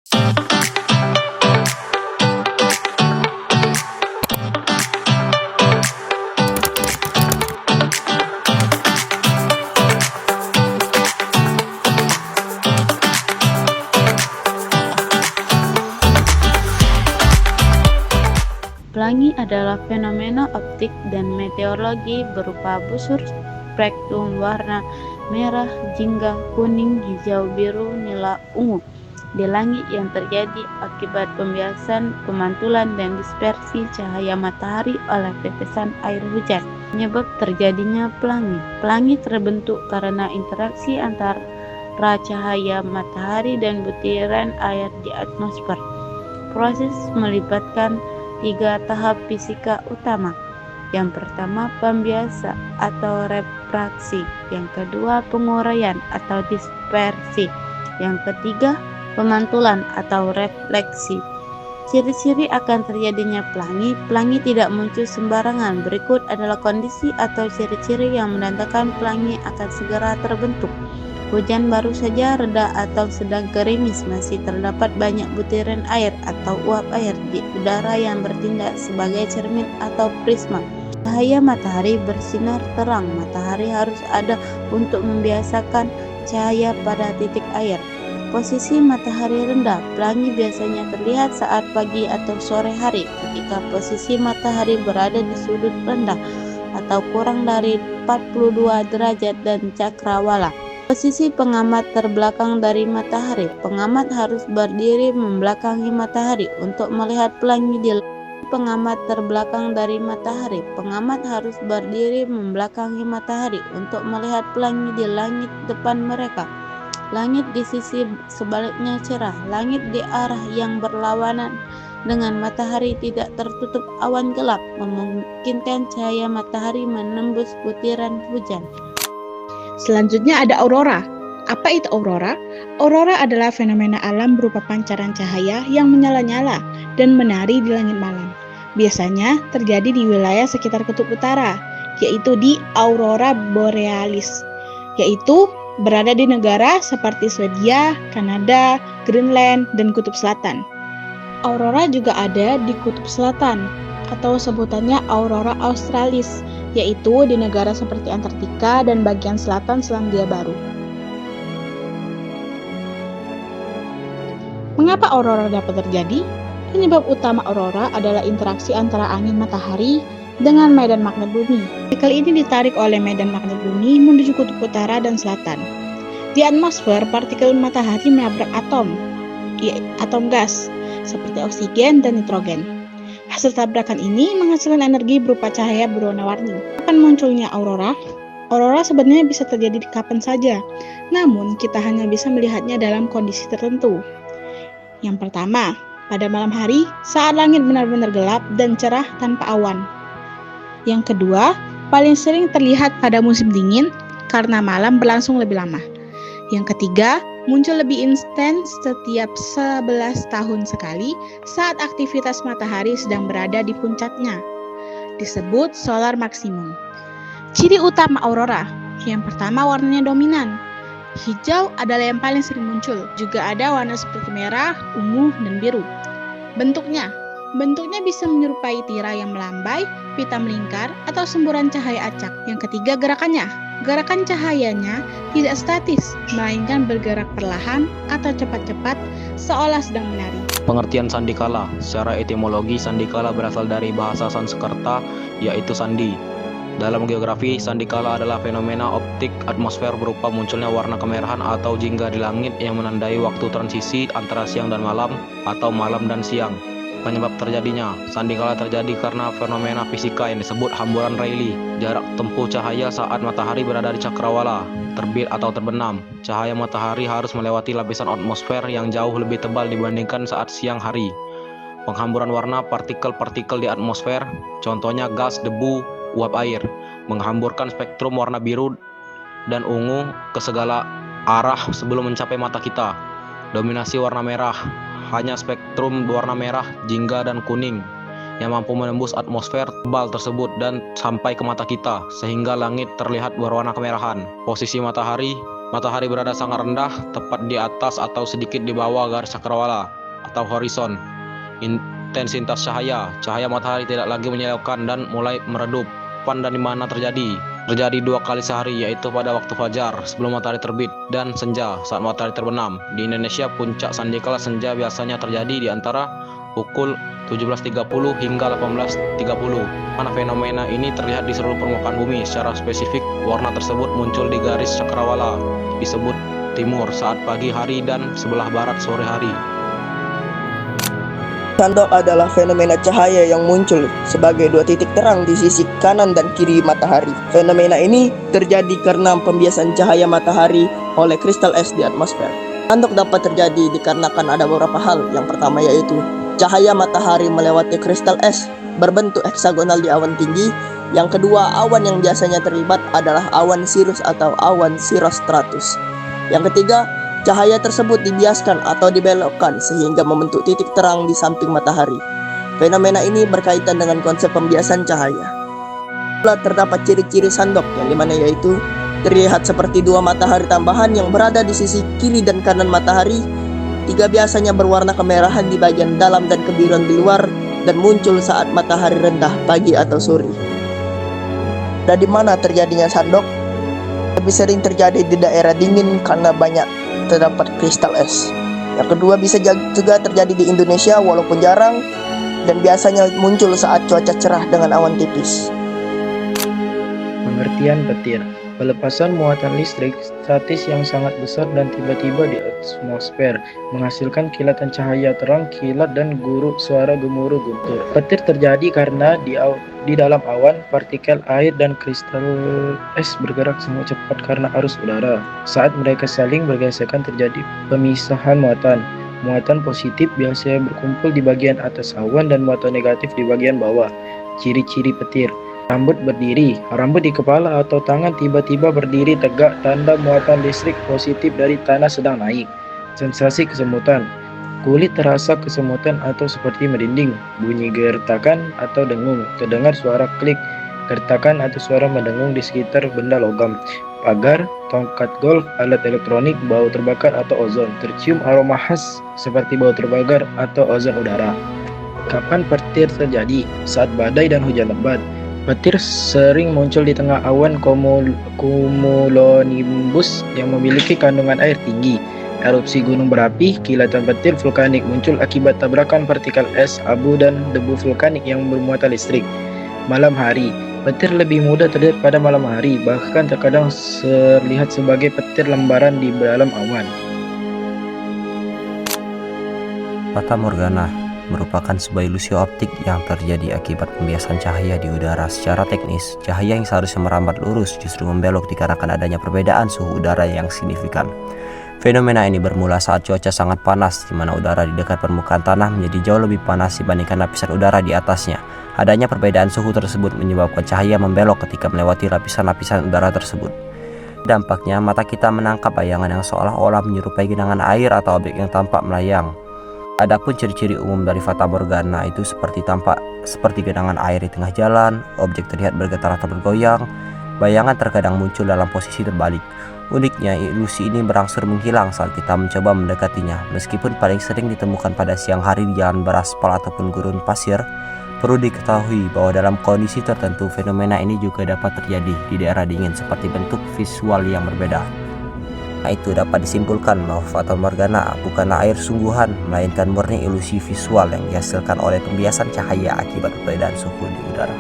Pelangi adalah fenomena optik dan meteorologi berupa busur spektrum warna merah, jingga, kuning, hijau, biru, nila, ungu di langit yang terjadi akibat pembiasan, pemantulan, dan dispersi cahaya matahari oleh tetesan air hujan. Penyebab terjadinya pelangi. Pelangi terbentuk karena interaksi antara cahaya matahari dan butiran air di atmosfer. Proses melibatkan 3 tahap fisika utama. Yang pertama, pembiasa atau refraksi. Yang kedua, penguraian atau dispersi. Yang ketiga, pemantulan atau refleksi. Ciri-ciri akan terjadinya pelangi. Pelangi tidak muncul sembarangan. Berikut adalah kondisi atau ciri-ciri yang menandakan pelangi akan segera terbentuk. Hujan baru saja reda atau sedang gerimis, masih terdapat banyak butiran air atau uap air di udara yang bertindak sebagai cermin atau prisma. Cahaya matahari bersinar terang. Matahari harus ada untuk membiasakan cahaya pada titik air. Posisi matahari rendah. Pelangi biasanya terlihat saat pagi atau sore hari ketika posisi matahari berada di sudut rendah atau kurang dari 42 derajat dan cakrawala. Posisi pengamat terbelakang dari matahari. Pengamat harus berdiri membelakangi matahari untuk melihat pelangi di pengamat terbelakang dari matahari. Pengamat harus berdiri membelakangi matahari untuk melihat pelangi di langit depan mereka. Langit di sisi sebaliknya cerah. Langit di arah yang berlawanan dengan matahari tidak tertutup awan gelap, memungkinkan cahaya matahari menembus butiran hujan. Selanjutnya ada aurora. Apa itu aurora? Aurora adalah fenomena alam berupa pancaran cahaya yang menyala-nyala dan menari di langit malam. Biasanya terjadi di wilayah sekitar kutub utara, yaitu di aurora borealis, yaitu berada di negara seperti Swedia, Kanada, Greenland, dan kutub selatan. Aurora juga ada di kutub selatan, atau sebutannya aurora australis, yaitu di negara seperti Antartika dan bagian selatan Selandia Baru. Mengapa aurora dapat terjadi? Penyebab utama aurora adalah interaksi antara angin matahari dengan medan magnet bumi. Partikel ini ditarik oleh medan magnet bumi menuju kutub utara dan selatan. Di atmosfer, partikel matahari menabrak atom gas seperti oksigen dan nitrogen. Hasil tabrakan ini menghasilkan energi berupa cahaya berwarna-warni. Kapan munculnya aurora? Aurora sebenarnya bisa terjadi di kapan saja, namun kita hanya bisa melihatnya dalam kondisi tertentu. Yang pertama, pada malam hari saat langit benar-benar gelap dan cerah tanpa awan. Yang kedua, paling sering terlihat pada musim dingin karena malam berlangsung lebih lama. Yang ketiga, muncul lebih intens setiap 11 tahun sekali saat aktivitas matahari sedang berada di puncaknya. Disebut solar maksimum. Ciri utama aurora. Yang pertama, warnanya dominan. Hijau adalah yang paling sering muncul. Juga ada warna seperti merah, ungu, dan biru. Bentuknya bisa menyerupai tirai yang melambai, pita melingkar, atau semburan cahaya acak. Yang ketiga, gerakannya. Gerakan cahayanya tidak statis, melainkan bergerak perlahan atau cepat-cepat seolah sedang menari. Pengertian sandikala. Secara etimologi, sandikala berasal dari bahasa Sanskerta, yaitu sandi. Dalam geografi, sandikala adalah fenomena optik atmosfer berupa munculnya warna kemerahan atau jingga di langit yang menandai waktu transisi antara siang dan malam atau malam dan siang. Penyebab terjadinya, sandikala terjadi karena fenomena fisika yang disebut hamburan Rayleigh. Jarak tempuh cahaya saat matahari berada di cakrawala, terbit atau terbenam. Cahaya matahari harus melewati lapisan atmosfer yang jauh lebih tebal dibandingkan saat siang hari. Penghamburan warna partikel-partikel di atmosfer, contohnya gas, debu, uap air, menghamburkan spektrum warna biru dan ungu ke segala arah sebelum mencapai mata kita. Dominasi warna merah, hanya spektrum warna merah, jingga, dan kuning yang mampu menembus atmosfer tebal tersebut dan sampai ke mata kita, sehingga langit terlihat berwarna kemerahan. Posisi matahari Matahari berada sangat rendah, tepat di atas atau sedikit di bawah garis cakrawala atau horizon. Intensitas cahaya matahari tidak lagi menyilaukan dan mulai meredup. Kapan dan di mana terjadi? Terjadi 2 kali sehari, yaitu pada waktu fajar sebelum matahari terbit dan senja saat matahari terbenam. Di Indonesia, puncak sandikala senja biasanya terjadi di antara pukul 17.30 hingga 18.30. Mana fenomena ini terlihat di seluruh permukaan bumi. Secara spesifik, warna tersebut muncul di garis cakrawala disebut timur saat pagi hari dan sebelah barat sore hari. Sandok adalah fenomena cahaya yang muncul sebagai 2 titik terang di sisi kanan dan kiri matahari. Fenomena ini terjadi karena pembiasan cahaya matahari oleh kristal es di atmosfer. Sandok dapat terjadi dikarenakan ada beberapa hal. Yang pertama yaitu cahaya matahari melewati kristal es berbentuk heksagonal di awan tinggi. Yang kedua, awan yang biasanya terlibat adalah awan cirrus atau awan cirrostratus. Yang ketiga, cahaya tersebut dibiaskan atau dibelokkan sehingga membentuk titik terang di samping matahari. Fenomena ini berkaitan dengan konsep pembiasan cahaya. Terdapat ciri-ciri sandok yang dimana yaitu terlihat seperti 2 matahari tambahan yang berada di sisi kiri dan kanan matahari. 3 biasanya berwarna kemerahan di bagian dalam dan kebiruan di luar dan muncul saat matahari rendah pagi atau sore. Dan di mana terjadinya sandok? Lebih sering terjadi di daerah dingin karena banyak terdapat kristal es. Yang kedua, bisa juga terjadi di Indonesia walaupun jarang dan biasanya muncul saat cuaca cerah dengan awan tipis. Pengertian petir: pelepasan muatan listrik statis yang sangat besar dan tiba-tiba di atmosfer menghasilkan kilatan cahaya terang, kilat dan guruk suara gemuruh guntur. Petir terjadi karena di dalam awan, partikel air dan kristal es bergerak sangat cepat karena arus udara. Saat mereka saling bergesekan terjadi pemisahan muatan. Muatan positif biasanya berkumpul di bagian atas awan dan muatan negatif di bagian bawah. Ciri-ciri petir: rambut berdiri, rambut di kepala atau tangan tiba-tiba berdiri tegak, tanda muatan listrik positif dari tanah sedang naik. Sensasi kesemutan: kulit terasa kesemutan atau seperti merinding, bunyi gertakan atau dengung, terdengar suara klik, gertakan atau suara mendengung di sekitar benda logam, pagar, tongkat golf, alat elektronik, bau terbakar atau ozon, tercium aroma khas seperti bau terbakar atau ozon udara. Kapan petir terjadi? Saat badai dan hujan lebat. Petir sering muncul di tengah awan cumulonimbus yang memiliki kandungan air tinggi. Erupsi gunung berapi, kilatan petir vulkanik muncul akibat tabrakan partikel es, abu, dan debu vulkanik yang bermuatan listrik. Malam hari, petir lebih mudah terlihat pada malam hari, bahkan terkadang terlihat sebagai petir lembaran di dalam awan. Fata Morgana merupakan sebuah ilusi optik yang terjadi akibat pembiasan cahaya di udara. Secara teknis, cahaya yang seharusnya merambat lurus justru membelok dikarenakan adanya perbedaan suhu udara yang signifikan. Fenomena ini bermula saat cuaca sangat panas, di mana udara di dekat permukaan tanah menjadi jauh lebih panas dibandingkan lapisan udara di atasnya. Adanya perbedaan suhu tersebut menyebabkan cahaya membelok ketika melewati lapisan-lapisan udara tersebut. Dampaknya, mata kita menangkap bayangan yang seolah-olah menyerupai genangan air atau objek yang tampak melayang. Adapun ciri-ciri umum dari Fata Morgana itu tampak seperti genangan air di tengah jalan, objek terlihat bergetar atau bergoyang, bayangan terkadang muncul dalam posisi terbalik. Uniknya, ilusi ini berangsur menghilang saat kita mencoba mendekatinya. Meskipun paling sering ditemukan pada siang hari di jalan beraspal ataupun gurun pasir, perlu diketahui bahwa dalam kondisi tertentu fenomena ini juga dapat terjadi di daerah dingin seperti bentuk visual yang berbeda. Nah, itu dapat disimpulkan bahwa Fata Morgana bukanlah air sungguhan, melainkan murni ilusi visual yang dihasilkan oleh pembiasan cahaya akibat perbedaan suhu di udara.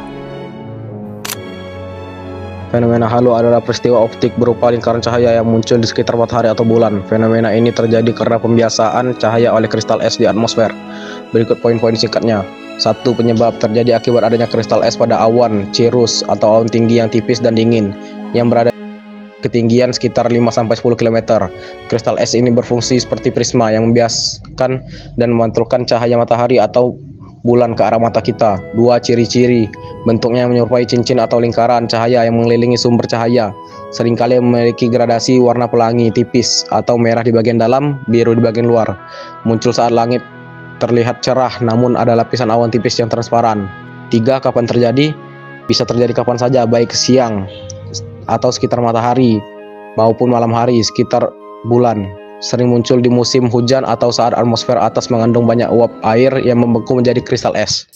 Fenomena halo adalah peristiwa optik berupa lingkaran cahaya yang muncul di sekitar matahari atau bulan. Fenomena ini terjadi karena pembiasaan cahaya oleh kristal es di atmosfer. Berikut poin-poin singkatnya. 1. Penyebab: terjadi akibat adanya kristal es pada awan cirrus atau awan tinggi yang tipis dan dingin yang berada ketinggian sekitar 5-10 km. Kristal es ini berfungsi seperti prisma yang membiaskan dan memantulkan cahaya matahari atau bulan ke arah mata kita. 2. Ciri-ciri: bentuknya menyerupai cincin atau lingkaran cahaya yang mengelilingi sumber cahaya. Seringkali memiliki gradasi warna pelangi tipis atau merah di bagian dalam, biru di bagian luar. Muncul saat langit terlihat cerah namun ada lapisan awan tipis yang transparan. 3. Kapan terjadi? Bisa terjadi kapan saja, baik siang atau sekitar matahari. maupun malam hari sekitar bulan. Sering muncul di musim hujan atau saat atmosfer atas mengandung banyak uap air yang membeku menjadi kristal es.